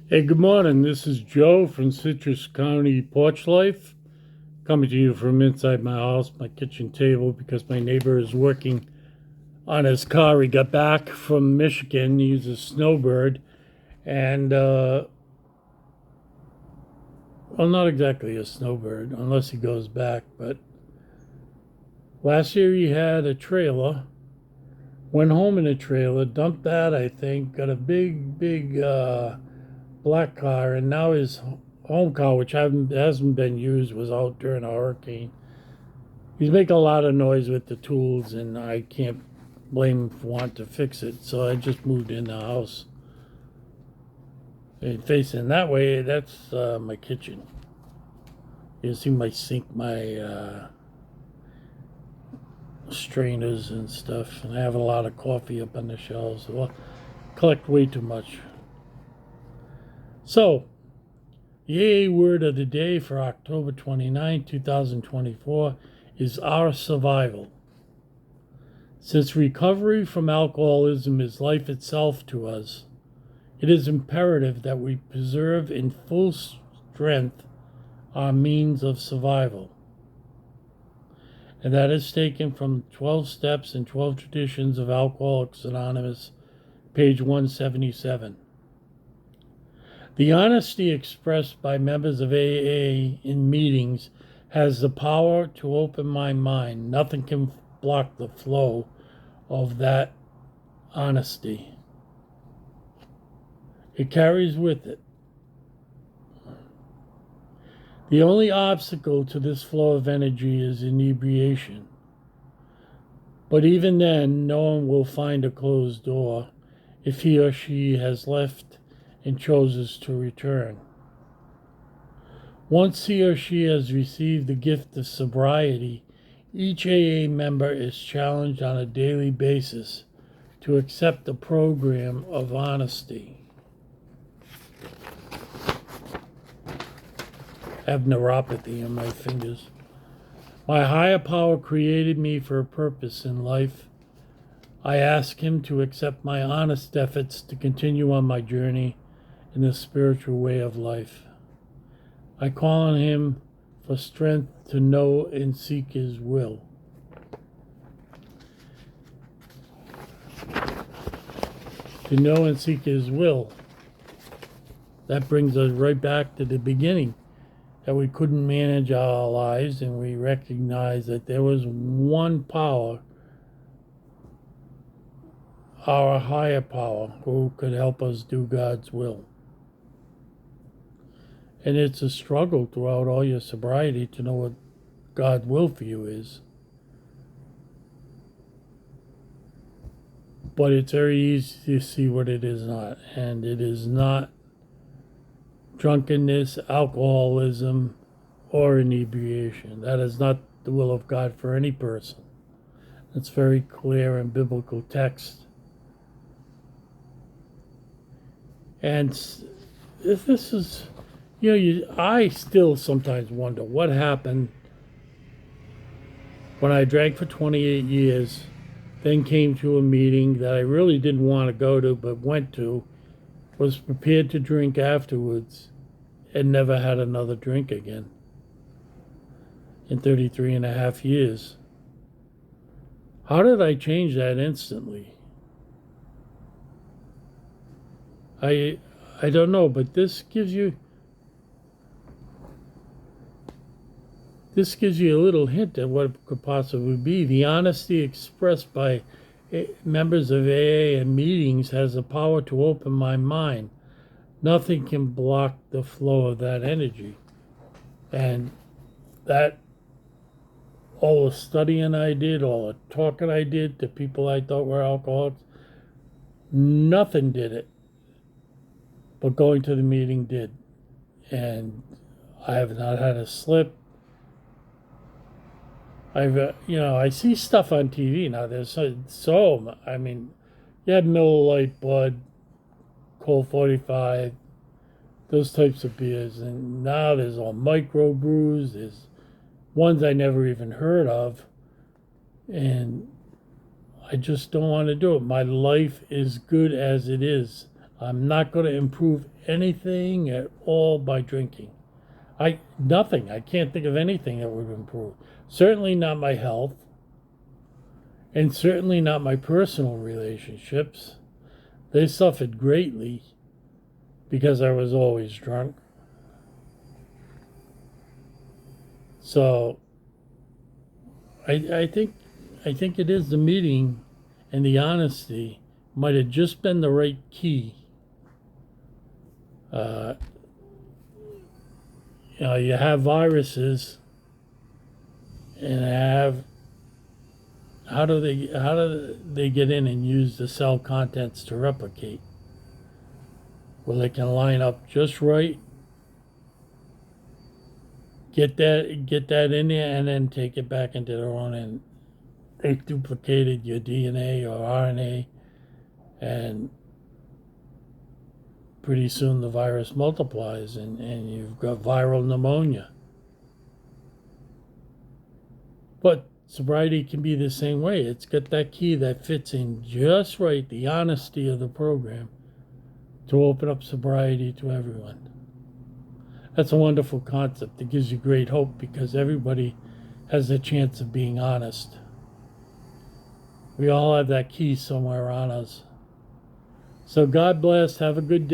Hey, good morning. This is Joe from Citrus County Porch Life, coming to you from inside my house, my kitchen table, because my neighbor is working on his car. He got back from Michigan. He's a snowbird, and well, not exactly a snowbird, unless he goes back. But last year he had a trailer, went home in a trailer, dumped that, I think, got a big black car, and now his home car, which hasn't been used, was out during a hurricane. He's making a lot of noise with the tools, and I can't blame him for wanting to fix it. So I just moved in the house. And facing that way, that's my kitchen. You see my sink, my strainers and stuff, and I have a lot of coffee up on the shelves. Well, collect way too much. So, yay word of the day for October 29, 2024 is our survival. Since recovery from alcoholism is life itself to us, it is imperative that we preserve in full strength our means of survival. And that is taken from 12 Steps and 12 Traditions of Alcoholics Anonymous, page 177. The honesty expressed by members of AA in meetings has the power to open my mind. Nothing can block the flow of that honesty. It carries with it. The only obstacle to this flow of energy is inebriation. But even then, no one will find a closed door if he or she has left and chooses to return. Once he or she has received the gift of sobriety, each AA member is challenged on a daily basis to accept a program of honesty. I have neuropathy in my fingers. My higher power created me for a purpose in life. I ask him to accept my honest efforts to continue on my journey in the spiritual way of life. I call on him for strength to know and seek his will. To know and seek his will. That brings us right back to the beginning, that we couldn't manage our lives, and we recognized that there was one power, our higher power, who could help us do God's will. And it's a struggle throughout all your sobriety to know what God's will for you is. But it's very easy to see what it is not. And it is not drunkenness, alcoholism, or inebriation. That is not the will of God for any person. It's very clear in biblical text. And if this is, I still sometimes wonder what happened when I drank for 28 years, then came to a meeting that I really didn't want to go to but went to, was prepared to drink afterwards, and never had another drink again in 33 and a half years. How did I change that instantly? I don't know, but this gives you a little hint at what it could possibly be. The honesty expressed by members of AA and meetings has the power to open my mind. Nothing can block the flow of that energy. And that, all the studying I did, all the talking I did to people I thought were alcoholics, nothing did it. But going to the meeting did. And I have not had a slip. I see stuff on TV now. There's you had Miller Lite, Bud, Colt 45, those types of beers, and now there's all micro brews. There's ones I never even heard of, and I just don't want to do it. My life is good as it is. I'm not going to improve anything at all by drinking. Nothing. I can't think of anything that would improve. Certainly not my health, and certainly not my personal relationships. They suffered greatly because I was always drunk. So I think it is the meeting and the honesty might have just been the right key. You have viruses, and how do they get in and use the cell contents to replicate? Well, they can line up just right, get that in there, and then take it back into their own, and they duplicated your DNA or RNA, and pretty soon the virus multiplies, and you've got viral pneumonia. But sobriety can be the same way. It's got that key that fits in just right, the honesty of the program, to open up sobriety to everyone. That's a wonderful concept. It gives you great hope because everybody has a chance of being honest. We all have that key somewhere on us. So God bless. Have a good day.